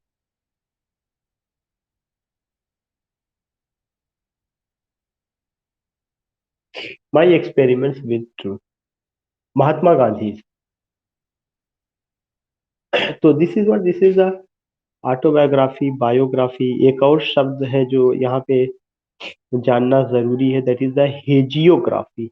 My experiments with truth, Mahatma Gandhi. तो this is what, this is the autobiography, biography. एक और शब्द है जो यहाँ पे जानना जरूरी है, that is the hagiography.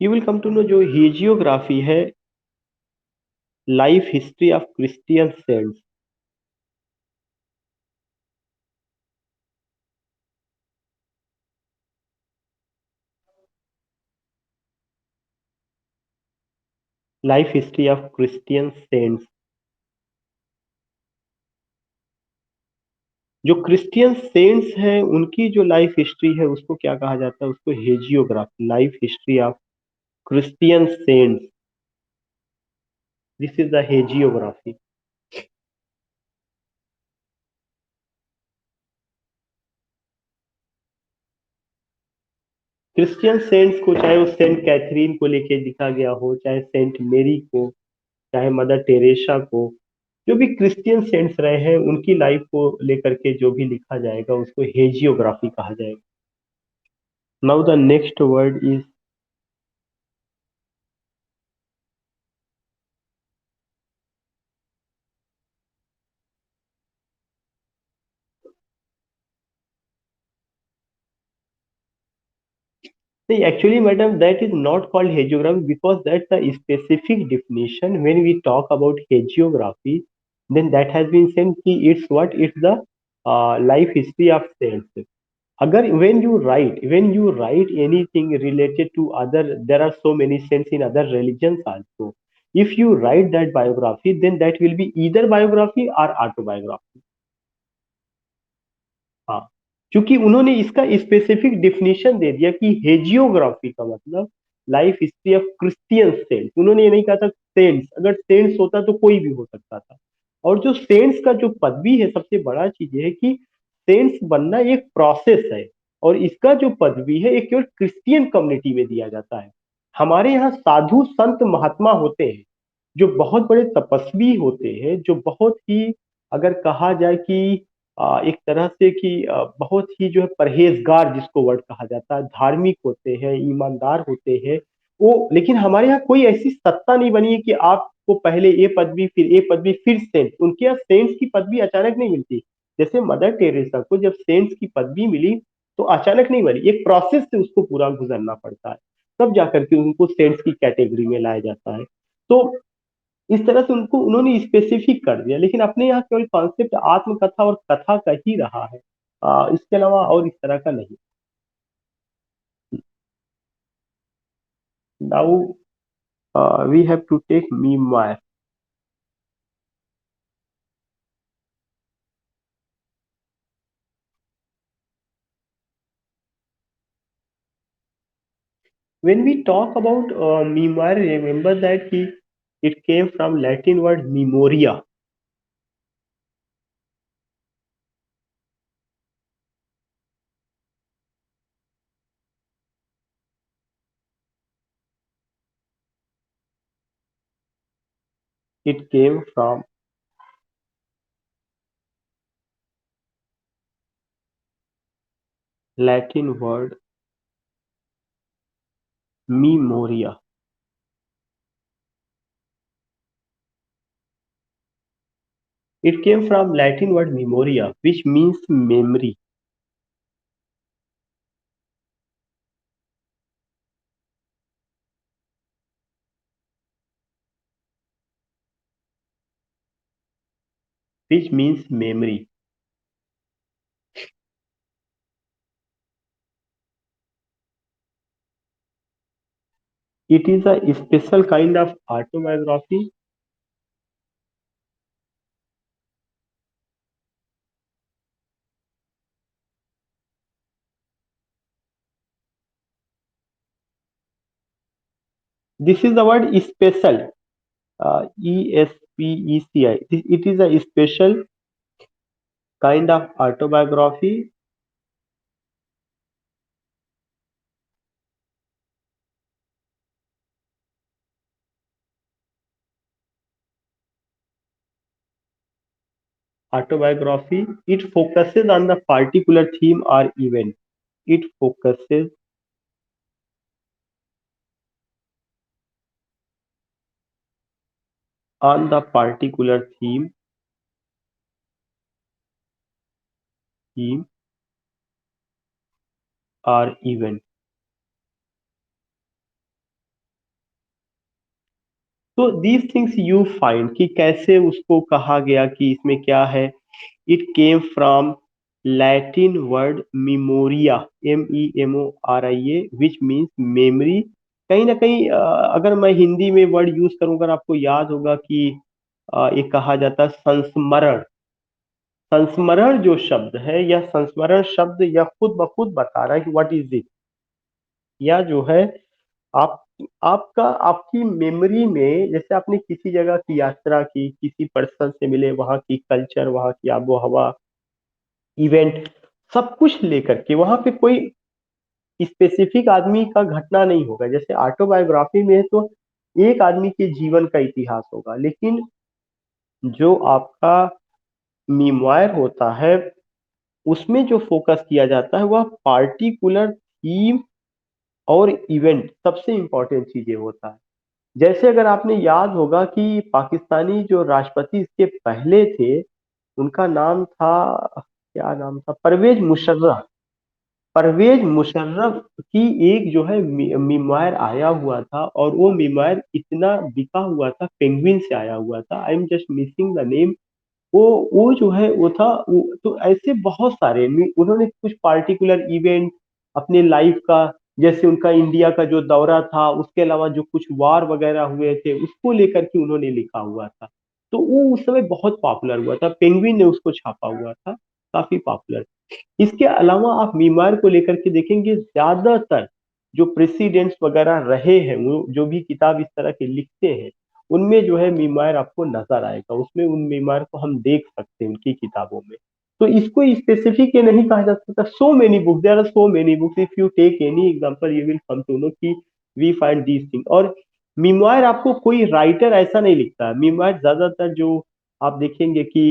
You will come to know जो हेजियोग्राफी है, life history of Christian saints. Life history of Christian saints. जो क्रिश्चियन सेंट्स हैं उनकी जो लाइफ हिस्ट्री है उसको क्या कहा जाता है, उसको hagiography, life history of Christian saints, this is the hagiography. Christian saints को, चाहे वो सेंट कैथरीन को लेके लिखा गया हो, चाहे सेंट मेरी को, चाहे मदर टेरेसा को, जो भी क्रिश्चियन सेंट्स रहे हैं उनकी लाइफ को लेकर के जो भी लिखा जाएगा उसको हेजियोग्राफी कहा जाएगा। Now the next word is, see, actually, madam, that is not called hagiography because that's a specific definition. When we talk about hagiography, then that has been said कि it's what? It's the life history of saints. अगर when you write anything related to other, there are so many saints in other religions also. If you write that biography, then that will be either biography or autobiography. हाँ, क्योंकि उन्होंने इसका स्पेसिफिक डिफिनीशन दे दिया कि हेजियोग्राफी का मतलब life history of Christian saints. उन्होंने ये नहीं कहा था सेंट्स, अगर सेंट्स होता तो कोई भी हो सकता था। और जो सेंट्स का जो पदवी है, सबसे बड़ा चीज ये है कि सेंट्स बनना एक प्रोसेस है, और इसका जो पदवी है एक केवल क्रिश्चियन कम्युनिटी में दिया जाता है। हमारे यहाँ साधु संत महात्मा होते हैं जो बहुत बड़े तपस्वी होते हैं, जो बहुत ही, अगर कहा जाए कि एक तरह से कि बहुत ही जो है परहेजगार जिसको वर्ड कहा जाता है, धार्मिक होते हैं, ईमानदार होते हैं वो। लेकिन हमारे यहाँ कोई ऐसी सत्ता नहीं बनी है कि आपको पहले ये पदवी, फिर ये पदवी, फिर सेंट। उनके यहाँ सेंट्स की पदवी अचानक नहीं मिलती। जैसे मदर टेरेसा को जब सेंट्स की पदवी मिली तो अचानक नहीं मिली, एक प्रोसेस से उसको पूरा गुजरना पड़ता है, तब जाकर के उनको सेंट्स की कैटेगरी में लाया जाता है। तो इस तरह से उनको उन्होंने स्पेसिफिक कर दिया, लेकिन अपने यहाँ केवल कॉन्सेप्ट आत्मकथा और कथा का ही रहा है, इसके अलावा और इस तरह का नहीं। Now we have to take memoir. When we talk about memoir, remember that it came from Latin word memoria. It came from Latin word memoria. It came from Latin word memoria, which means memory, which means memory. It is a special kind of autobiography. This is the word special, ESPECI. It is a special kind of autobiography. Autobiography. It focuses on the particular theme or event. It focuses on the particular theme or event. तो दीज थिंग्स यू फाइंड कि कैसे उसको कहा गया कि इसमें क्या है। It came from Latin word memorial, MEMORIA, which means memory, कहीं न कहीं अगर मैं हिंदी में वर्ड यूज़ करूँ, अगर आपको याद होगा कि ये कहा जाता है संस्मरण। संस्मरण जो शब्द है, या संस्मरण शब्द या खुद ब खुद बता रहा है कि व्हाट इज़ इट? या जो है आप आपका आपकी मेमोरी में, जैसे आपने किसी जगह की यात्रा की, किसी पर्सन से मिले, वहाँ की कल्चर, वहाँ की आबो-हवा, इवेंट, सब कुछ लेकर के वहाँ पे कोई स्पेसिफिक आदमी का घटना नहीं होगा। जैसे ऑटोबायोग्राफी में है तो एक आदमी के जीवन का इतिहास होगा, लेकिन जो आपका मेमोइर होता है, उसमें जो फ़ोकस किया जाता है वह पार्टिकुलर थीम और इवेंट, सबसे इम्पोर्टेंट चीज़ें होता है। जैसे अगर आपने याद होगा कि पाकिस्तानी जो राष्ट्रपति इसके पहले थे, उनका नाम था, क्या नाम था? परवेज़ मुशर्रफ। परवेज़ मुशर्रफ की एक जो है मेमोइर आया हुआ था, और वो मेमोइर इतना बिका हुआ था, पेंगुइन से आया हुआ था। I am just missing the name. वो जो है वो था वो, तो ऐसे बहुत सारे उन्होंने कुछ पार्टिकुलर इवेंट अपने लाइफ का, जैसे उनका इंडिया का जो दौरा था, उसके अलावा जो कुछ वार वगैरह हुए थे, उसको लेकर के उन्होंने लिखा हुआ था। तो वो उस समय बहुत पॉपुलर हुआ था, पेंगुइन ने उसको छापा हुआ था, काफी पॉपुलर। इसके अलावा आप मीमार को लेकर के देखेंगे, ज्यादातर जो प्रेसिडेंट्स वगैरह रहे हैं, वो जो भी किताब इस तरह के लिखते हैं, उनमें जो है मीमार आपको नजर आएगा, उसमें उन मीमार को हम देख सकते हैं उनकी किताबों में। तो इसको स्पेसिफिक ये नहीं कहा जा सकता। So many book, there are so many books, if you take any example you will come to know कि वी फाइंड दीज थिंग। और मीमार आपको कोई राइटर ऐसा नहीं लिखता है। मीमार ज्यादातर जो आप देखेंगे कि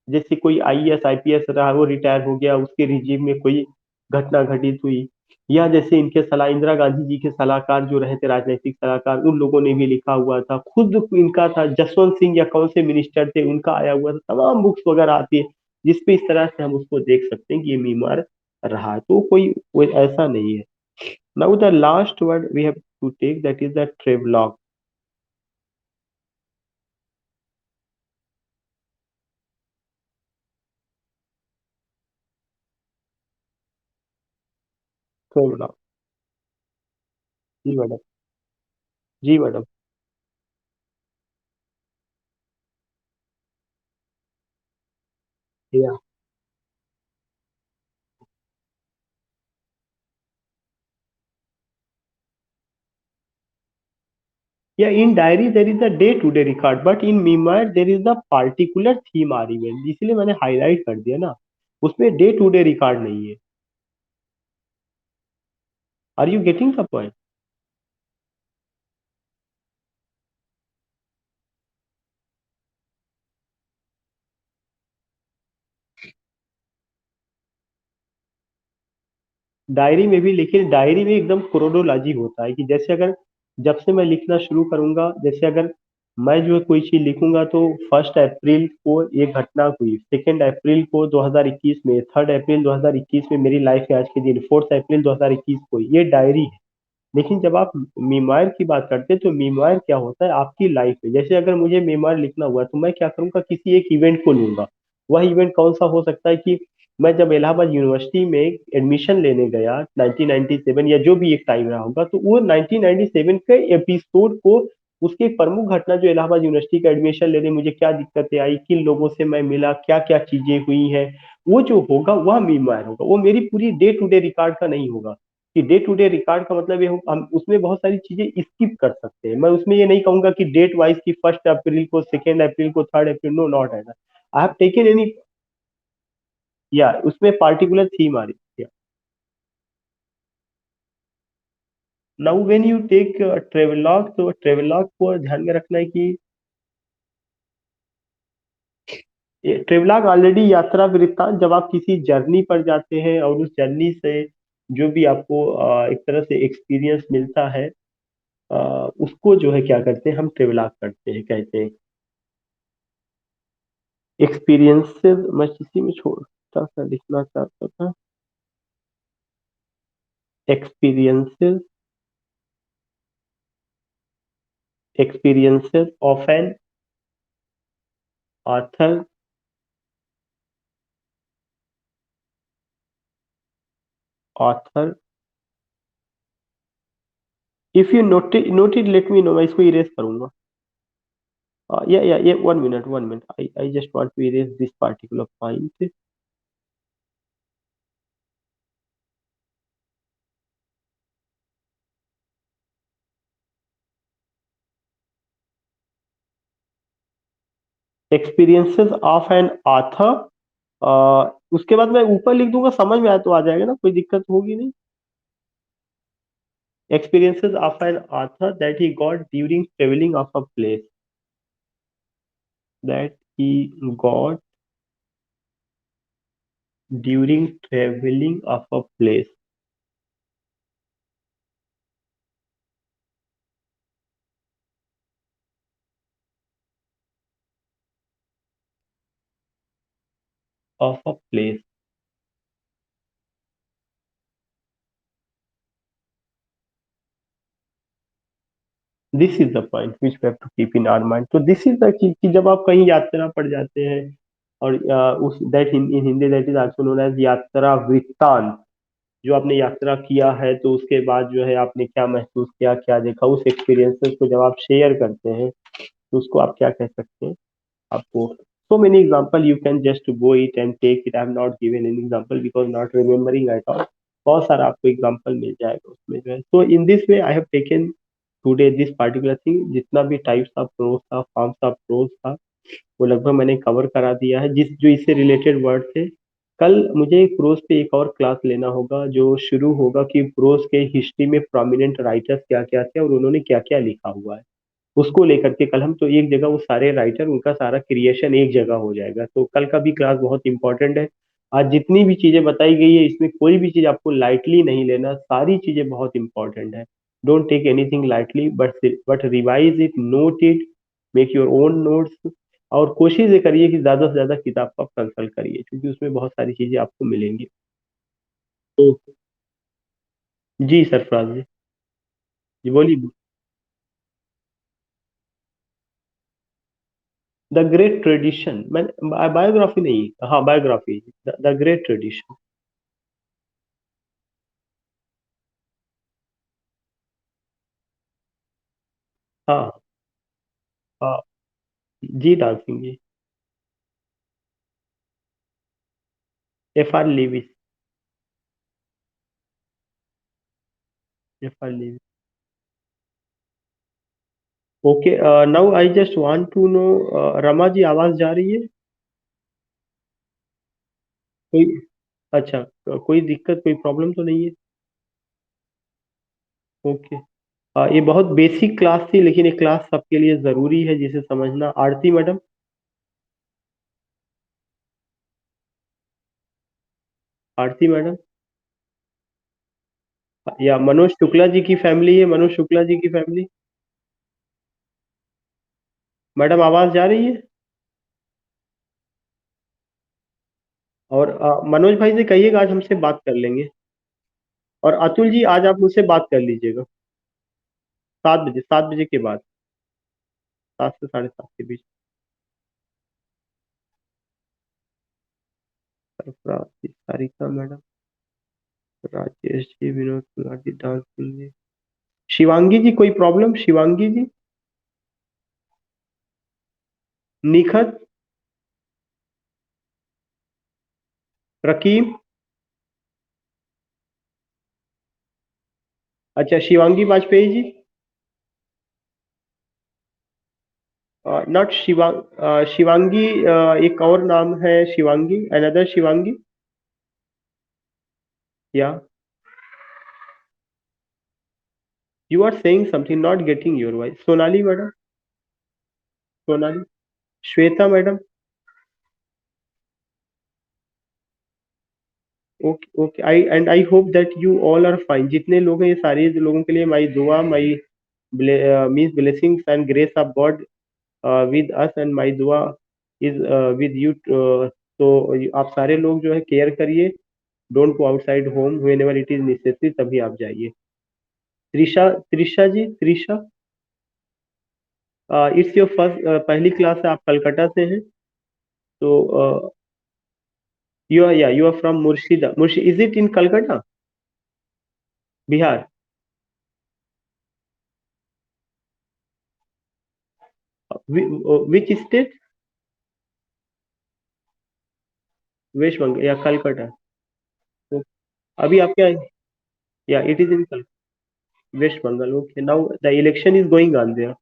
जैसे कोई आईएएस आईपीएस रहा, वो रिटायर हो गया, उसके रिजीम में कोई घटना घटित हुई, या जैसे इनके सलाह इंदिरा गांधी जी के सलाहकार जो रहे थे, राजनीतिक सलाहकार, उन लोगों ने भी लिखा हुआ था, खुद इनका था, जसवंत सिंह या कौन से मिनिस्टर थे, उनका आया हुआ था, तमाम बुक्स वगैरह आती है, जिसपे इस तरह से हम उसको देख सकते हैं कि ये मीमार रहा। तो कोई ऐसा नहीं है। Now the last word we have to take, that is the travelogue. Travelogue. जी मैडम। जी मैडम। या Yeah, in diary there is a day to day record, but in memoir there is the particular theme or event, इसलिए मैंने हाईलाइट कर दिया ना, उसमें डे टू डे रिकॉर्ड नहीं है। Are you getting the point? Diary में भी, लेकिन डायरी में एकदम क्रोनोलॉजी होता है कि जैसे अगर जब से मैं लिखना शुरू करूंगा, जैसे अगर मैं जो है कोई चीज लिखूंगा तो 1 अप्रैल को ये घटना हुई, 2 अप्रैल को 2021 में, 3 अप्रैल 2021 में मेरी लाइफ है आज के दिन, 4 अप्रैल 2021 को, ये डायरी है। लेकिन जब आप मीमार की बात करते हैं तो मीमार क्या होता है आपकी लाइफ में। जैसे अगर मुझे मीमार लिखना हुआ तो मैं क्या करूंगा, किसी एक इवेंट को लूंगा। वह इवेंट कौन सा हो सकता है कि मैं जब इलाहाबाद यूनिवर्सिटी में एडमिशन लेने गया 1997, या जो भी एक टाइम रहा होगा, तो वो 1997 के एपिसोड को, उसकी एक प्रमुख घटना जो इलाहाबाद यूनिवर्सिटी का एडमिशन लेने मुझे क्या दिक्कतें आई, किन लोगों से मैं मिला, क्या क्या चीजें हुई हैं, वो जो होगा वह मीमार होगा। वो मेरी पूरी डे टू डे रिकॉर्ड का नहीं होगा। कि डे टू डे रिकॉर्ड का मतलब ये हो, हम उसमें बहुत सारी चीजें स्किप कर सकते हैं। मैं उसमें ये नहीं कहूंगा कि डेट वाइज की 1 अप्रैल को, 2 अप्रैल को, 3 अप्रैल, नो नॉट ऐसा। आई हैव टेकन एनी, या उसमें पार्टिकुलर थीम आ रही है। Now when you take travelogue, तो ट्रेवलॉग को ध्यान में रखना है कि ट्रेवलॉग ऑलरेडी यात्रा वृत्तांत, जब आप किसी जर्नी पर जाते हैं और उस जर्नी से जो भी आपको एक तरह से एक्सपीरियंस मिलता है, उसको जो है क्या करते हैं, हम ट्रेवलॉग करते हैं, कहते हैं। एक्सपीरियंसेस मैं किसी में छोटा सा लिखना चाहता था। Experiences, experiences of an author, author if you noted let me know, मैं इसको इरेज करूंगा. Yeah, 1 minute, 1 minute. I just want to erase this particular point. Experiences of an author. उसके बाद मैं ऊपर लिख दूंगा, समझ में आया तो आ जाएगा ना, कोई दिक्कत होगी नहीं. Experiences of an author that he got during traveling of a place. That he got during traveling of a place. Of a place. This is the point which we have to keep in our mind. तो दिस इज द कि जब आप कहीं यात्रा पर जाते हैं, और उस that in Hindi that is also known as यात्रा वृत्तांत. जो आपने यात्रा किया है तो उसके बाद जो है आपने क्या महसूस किया, क्या देखा, उस एक्सपीरियंसेस को जब आप शेयर करते हैं तो उसको आप क्या कह सकते हैं. आपको so many example you can just go it and take it. I have not given any example because not remembering at all. बहुत सारा आपको एग्जाम्पल मिल जाएगा उसमें जो है. So in this way I have taken today this particular thing. जितना भी टाइप्स ऑफ प्रोज था, फॉर्म्स ऑफ प्रोज था, वो लगभग मैंने कवर करा दिया है, जिस जो इससे रिलेटेड वर्ड थे. कल मुझे प्रोज पे एक और क्लास लेना होगा जो शुरू होगा कि प्रोज के हिस्ट्री में प्रोमिनेंट राइटर्स क्या क्या थे और उन्होंने क्या क्या लिखा हुआ है. उसको लेकर के कल हम तो एक जगह वो सारे राइटर उनका सारा क्रिएशन एक जगह हो जाएगा. तो कल का भी क्लास बहुत इंपॉर्टेंट है. आज जितनी भी चीजें बताई गई है इसमें कोई भी चीज आपको लाइटली नहीं लेना, सारी चीजें बहुत इंपॉर्टेंट है. Don't take anything lightly, but revise it, note it, make your own notes. और कोशिश ये करिए कि ज्यादा से ज्यादा किताब को आप कंसल्ट करिए क्योंकि उसमें बहुत सारी चीजें आपको मिलेंगी. तो जी सरफराज जी. जी बोलिए. द ग्रेट ट्रेडिशन, मैं बायोग्राफी नहीं, हाँ बायोग्राफी, द ग्रेट ट्रेडिशन. हाँ. हाँ. जी डांसिंग जी. F R Leavis. F R Leavis. Okay. Now I just want to know, Rama ji आवाज जा रही है? कोई, अच्छा, कोई दिक्कत, कोई प्रॉब्लम तो नहीं है? ओके. ये बहुत बेसिक क्लास थी लेकिन ये क्लास सबके लिए जरूरी है जिसे समझना. आरती मैडम. आरती मैडम. या मनोज शुक्ला जी की फैमिली है, मनोज शुक्ला जी की फैमिली. मैडम आवाज जा रही है? और मनोज भाई से कहिएगा आज हमसे बात कर लेंगे. और अतुल जी आज आप मुझसे बात कर लीजिएगा. 7 बजे, 7 बजे के बाद, 7 से 7:30 के बीच. Sarfaraz ji, Sarika madam, Rajesh ji, Vinod Kumar ji, dancing ji. शिवांगी जी, कोई प्रॉब्लम? शिवांगी जी. निखत. रकीम. अच्छा, शिवांगी वाजपेयी जी. नॉट शिवांगी. एक और नाम है शिवांगी, अनदर शिवांगी. या you are saying something, not getting your voice. Sonali madam. Sonali. Shweta madam. Okay. Okay. I hope that you all are fine. जितने लोग हैं ये सारे लोगों के लिए माई दुआ, my means blessings and grace of God with us, and my dua is with you. तो आप सारे लोग जो है केयर करिए. Don't go outside home, whenever it is necessary तभी आप जाइए. Trisha. Trisha ji. Trisha. It's your first, पहली क्लास है, आप कलकत्ता से हैं. तो you are from Murshida, Murshi, is it in Calcutta? Bihar. Which state? West Bengal या कलकत्ता? तो अभी आप क्या? Yeah it is in west Bengal. Okay, now the election is going on there.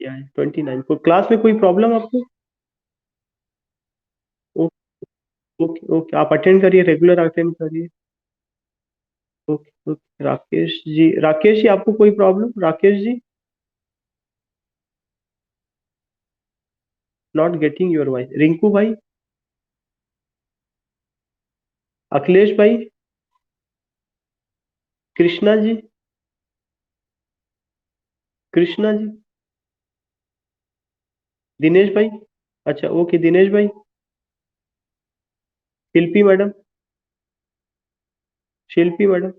या 29 को क्लास में कोई प्रॉब्लम आपको? ओके ओके, आप अटेंड करिए, रेगुलर अटेंड करिए। ओके ओके, राकेश जी आपको कोई problem? Rakesh ji, not getting your voice. Rinku भाई, अखिलेश भाई, कृष्णा जी, कृष्णा जी, दिनेश भाई। अच्छा ओके, दिनेश भाई, शिल्पी मैडम, शिल्पी मैडम।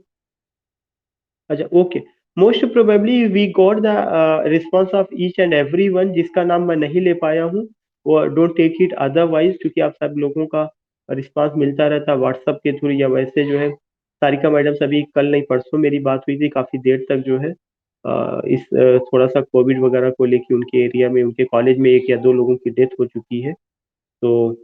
अच्छा okay, most probably we got the response of each and every one. जिसका नाम मैं नहीं ले पाया हूँ वो डोंट टेक इट अदरवाइज, क्योंकि आप सब लोगों का रिस्पॉन्स मिलता रहता है व्हाट्सएप के थ्रू या वैसे जो है। सारिका मैडम से अभी कल नहीं परसों मेरी बात हुई थी, काफी देर तक जो है थोड़ा सा कोविड वगैरह को लेके उनके एरिया में, उनके कॉलेज में एक या दो लोगों की डेथ हो चुकी है। तो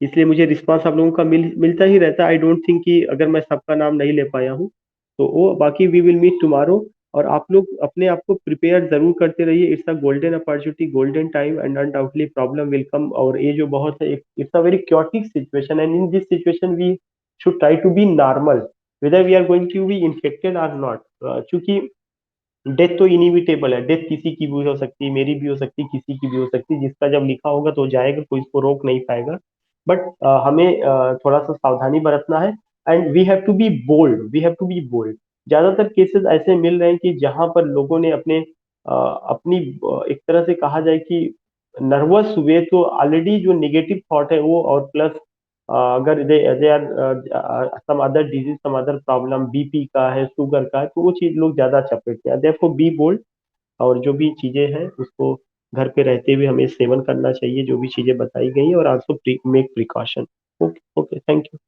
इसलिए मुझे रिस्पांस आप लोगों का मिलता ही रहता है। आई डोंट थिंक कि अगर मैं सबका नाम नहीं ले पाया हूँ तो वो बाकी वी विल मीट टुमारो। और आप लोग अपने आप को प्रिपेयर जरूर करते रहिए। It's a golden opportunity, golden time, and undoubtedly problem will come. और ये जो बहुत है, it's a very chaotic situation, and in this situation we should try to be normal whether we are going to be infected और नॉट। चूंकि डेथ तो इनिविटेबल है, डेथ किसी की भी हो सकती है, मेरी भी हो सकती है, किसी की भी हो सकती है। जिसका जब लिखा होगा तो जाएगा, कोई इसको रोक नहीं पाएगा। बट हमें थोड़ा सा सावधानी बरतना है। And we have to be bold, we have to be bold. ज्यादातर केसेस ऐसे मिल रहे हैं कि जहां पर लोगों ने अपनी एक तरह से कहा जाए कि नर्वस हुए तो ऑलरेडी जो नेगेटिव थॉट है वो, और प्लस अगर they are some other disease, some other problem, BP का है, शुगर का है, तो वो चीज लोग ज्यादा चपेटते हैं। Therefore be bold. और जो भी चीजें हैं उसको घर पे रहते हुए हमें सेवन करना चाहिए, जो भी चीजें बताई गई हैं, और also make precaution. Okay okay, thank you.